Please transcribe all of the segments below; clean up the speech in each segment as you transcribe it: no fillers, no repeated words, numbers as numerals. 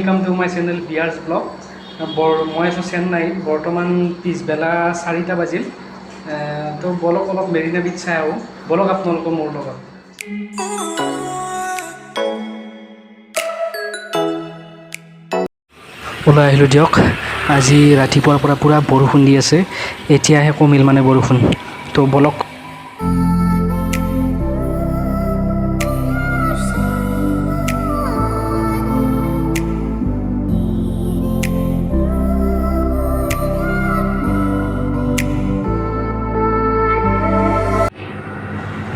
welcome to my channel Biars Vlog. মই আছোঁ চেন্নাইত বৰ্তমান পিছবেলা 4টা বাজিল তো বলক অলপ মেৰিনা বিচ চাই আহোঁ বলক আপোনালোকৰ মোৰ লগত ওলাই আহিলোঁ দিয়ক আজি ৰাতিপুৱাৰ পৰা পুৰা বৰষুণ দি আছে এতিয়াহে কমিল মানে বৰষুণ তো বলক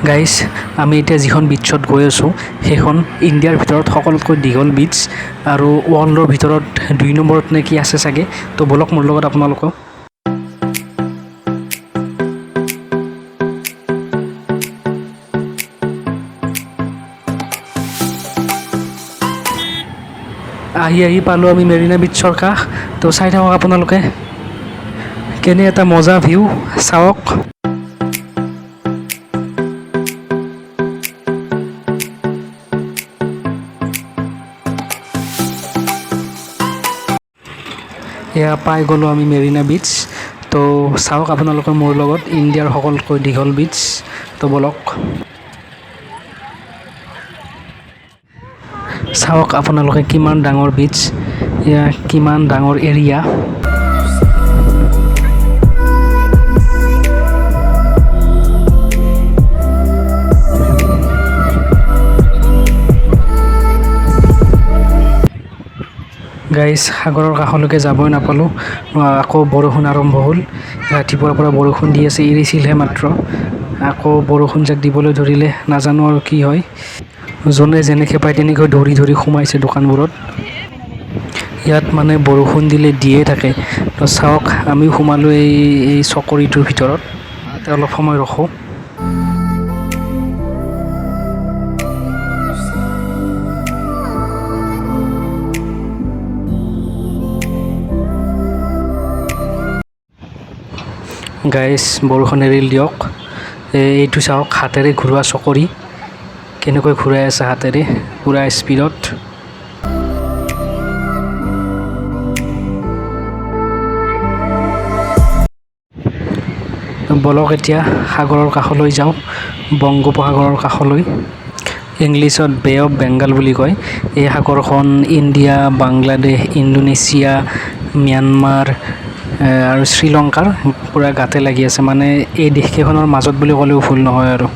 গাইজ আমি এতিয়া যিখন বিচত গৈ আছোঁ সেইখন ইণ্ডিয়াৰ ভিতৰত সকলোতকৈ দীঘল বিচ আৰু ৱৰ্ল্ডৰ ভিতৰত 2 নম্বৰত নে কি আছে চাগে তো বলক মোৰ লগত আপোনালোকক আহি পালোঁ আমি মেৰিনা বিচৰ কাষ তো চাই থাকক আপোনালোকে কেনে এটা মজা ভিউ চাওক এয়া পাই গ'লোঁ আমি মেৰিনা বিচ তো চাওক আপোনালোকে মোৰ লগত ইণ্ডিয়াৰ সকলোতকৈ দীঘল বিচ তো বলক চাওক আপোনালোকে কিমান ডাঙৰ বিচ এয়া কিমান ডাঙৰ এৰিয়া গাইজ সাগৰৰ কাষলৈকে যাবই নাপালোঁ আকৌ বৰষুণ আৰম্ভ হ'ল ৰাতিপুৱাৰ পৰা বৰষুণ দি আছে এৰিছিলহে মাত্ৰ আকৌ বৰষুণ যাক দিবলৈ ধৰিলে নাজানো আৰু কি হয় যোনে যেনেকৈ পায় তেনেকৈ ধৰি সোমাইছে দোকানবোৰত ইয়াত মানে বৰষুণ দিলে দিয়ে থাকে তো চাওক আমিও সোমালোঁ এই চকৰিটোৰ ভিতৰত অলপ সময় ৰখোঁ গাইজ বৰষুণ এৰিল দিয়ক এইটো চাওক হাতেৰে ঘূৰোৱা চকৰি কেনেকৈ ঘূৰাই আছে হাতেৰে পূৰা স্পীডত বলক এতিয়া সাগৰৰ কাষলৈ যাওঁ বংগোপসাগৰৰ কাষলৈ ইংলিছত বে অফ বেংগল বুলি কয় এই সাগৰখন ইণ্ডিয়া বাংলাদেশ ইণ্ডোনেছিয়া ম্যানমাৰ আৰু শ্ৰীলংকাৰ পূৰা গাতে লাগি আছে মানে এই দেশকেইখনৰ মাজত বুলি ক'লেও ভুল নহয় আৰু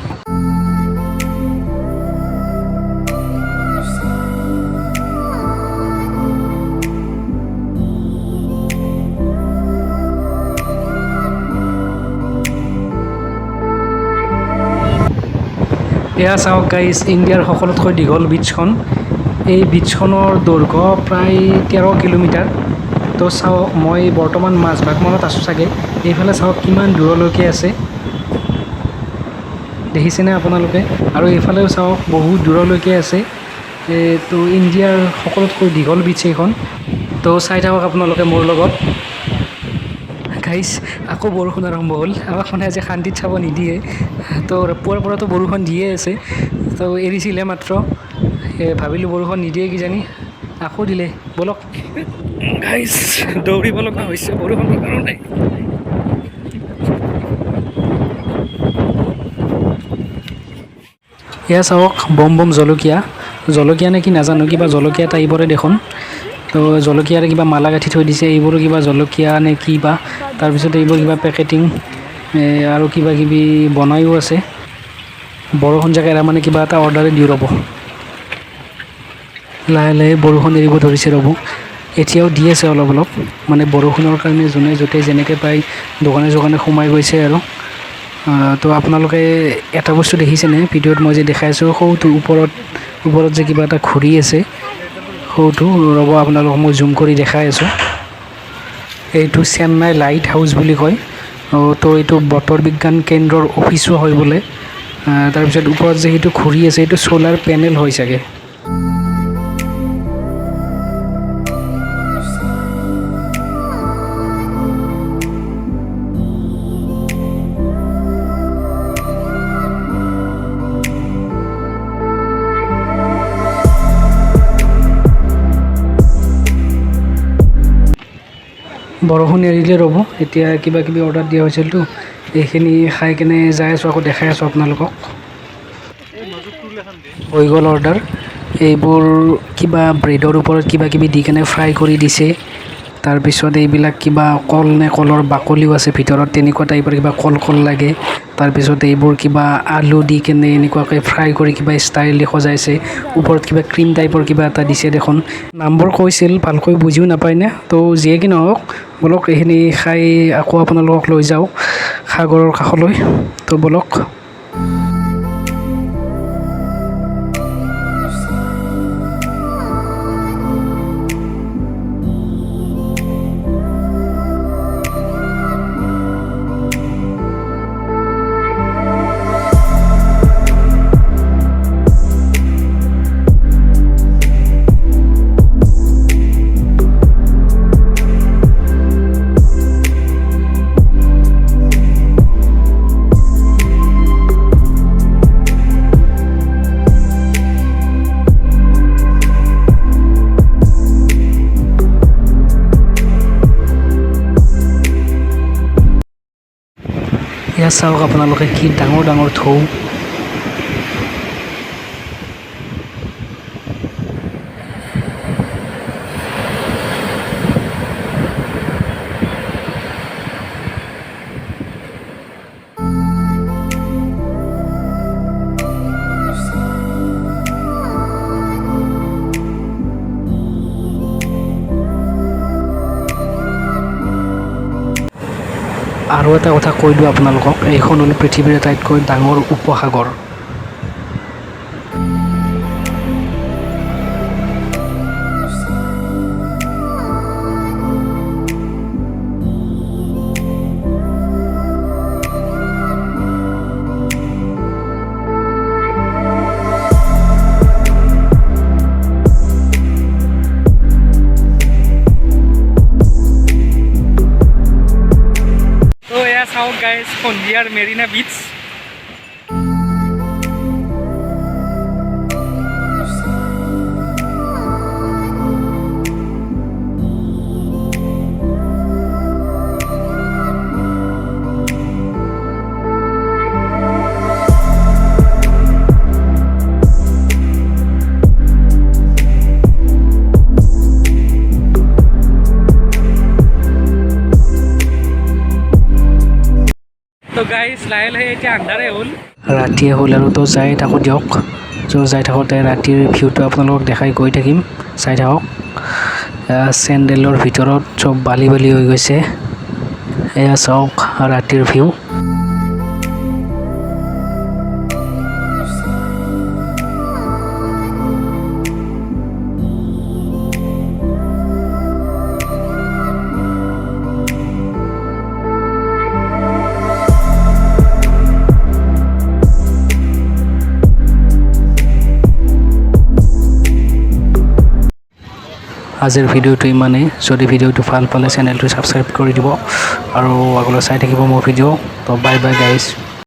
এয়া চাওক গাইজ ইণ্ডিয়াৰ সকলোতকৈ দীঘল বিচখন এই বিচখনৰ দৈৰ্ঘ্য প্ৰায় 13 কিলোমিটাৰ তো চাওক মই বৰ্তমান মাজভাগমানত আছোঁ চাগে এইফালে চাওক কিমান দূৰলৈকে আছে দেখিছেনে আপোনালোকে আৰু এইফালেও চাওক বহুত দূৰলৈকে আছে তো ইণ্ডিয়াৰ সকলোতকৈ দীঘল বিচ এইখন তো চাই থাকক আপোনালোকে মোৰ লগত গাইজ আকৌ বৰষুণ আৰম্ভ হ'ল আমাক মানে আজি শান্তিত চাব নিদিয়ে তো পুৱাৰ পৰাতো বৰষুণ দিয়ে আছে তো এৰিছিলে মাত্ৰ ভাবিলোঁ বৰষুণ নিদিয়ে কিজানি আকৌ দিলে বলক গাইজ দৌৰিব লগা হৈছে বৰষুণৰ কাৰণে এয়া চাওক বম জলকীয়া নে কি নাজানো কিবা জলকীয়া টাইপৰে দেখোন তো জলকীয়াৰে কিবা মালা গাঁঠি থৈ দিছে এইবোৰো কিবা জলকীয়া নে কি বা তাৰপিছত এইবোৰ কিবা পেকেটিং আৰু কিবা কিবি বনায়ো আছে বৰষুণ জাক এৰা মানে কিবা এটা অৰ্ডাৰে দিওঁ ৰ'ব লাহে লাহে বৰষুণ এৰিব ধৰিছে ৰ'ব এতিয়াও দি আছে অলপ মানে বৰষুণৰ কাৰণে যোনে য'তে যেনেকৈ পায় দোকানে সোমাই গৈছে আৰু তো আপোনালোকে এটা বস্তু দেখিছেনে ভিডিঅ'ত মই যে দেখাই আছোঁ সৌটো ওপৰত যে কিবা এটা ঘূৰি আছে সৌটো ৰ'ব আপোনালোকক মই জুম কৰি দেখাই আছোঁ এইটো চেন্নাই লাইট হাউচ বুলি কয় তো এইটো বতৰ বিজ্ঞান কেন্দ্ৰৰ অফিচো হয় বোলে তাৰপিছত ওপৰত যে সেইটো ঘূৰি আছে এইটো চ'লাৰ পেনেল হয় চাগে বৰষুণ এৰিলে ৰ'ব এতিয়া কিবা কিবি অৰ্ডাৰ দিয়া হৈছিলতো এইখিনি খাই কেনে যাই আছোঁ আকৌ দেখাই আছোঁ আপোনালোকক হৈ গ'ল অৰ্ডাৰ এইবোৰ কিবা ব্ৰেডৰ ওপৰত কিবা কিবি দি কেনে ফ্ৰাই কৰি দিছে তাৰপিছত এইবিলাক কিবা কল নে কলৰ বাকলিও আছে ভিতৰত তেনেকুৱা টাইপৰ কিবা কল কল লাগে তাৰপিছত এইবোৰ কিবা আলু দি কেনে এনেকুৱাকৈ ফ্ৰাই কৰি কিবা ষ্টাইল দি সজাইছে ওপৰত কিবা ক্ৰীম টাইপৰ কিবা এটা দিছে দেখোন নামবোৰ কৈছিল ভালকৈ বুজিও নাপায় নে তো যিয়ে কি নহওক ব'লক এইখিনি খাই আকৌ আপোনালোকক লৈ যাওঁ সাগৰৰ কাষলৈ তো ব'লক ইয়াত চাওক আপোনালোকে কি ডাঙৰ ডাঙৰ ঢৌ আৰু এটা কথা কৈ দিওঁ আপোনালোকক এইখন হ'ল পৃথিৱীৰ আটাইতকৈ ডাঙৰ উপসাগৰ তো এয়া চাওক গাইজ সন্ধিয়াৰ মেৰিনা বিচ তো গাইজ লাহে লাহে এতিয়া আন্ধাৰে হ'ল ৰাতিয়ে হ'ল আৰু তো যাই থাকোঁ দিয়ক যাই থাকোঁতে ৰাতিৰ ভিউটো আপোনালোকক দেখাই গৈ থাকিম চাই থাকক চেণ্ডেলৰ ভিতৰত চব বালি বালি হৈ গৈছে এয়া চাওক ৰাতিৰ ভিউ আজিৰ ভিডিঅ'টো ইমানেই যদি ভিডিঅ'টো ভাল পালে চেনেলটো ছাবস্ক্ৰাইব কৰি দিব আৰু আগলৈ চাই থাকিব মোৰ ভিডিঅ' তো বাই বাই গাইজ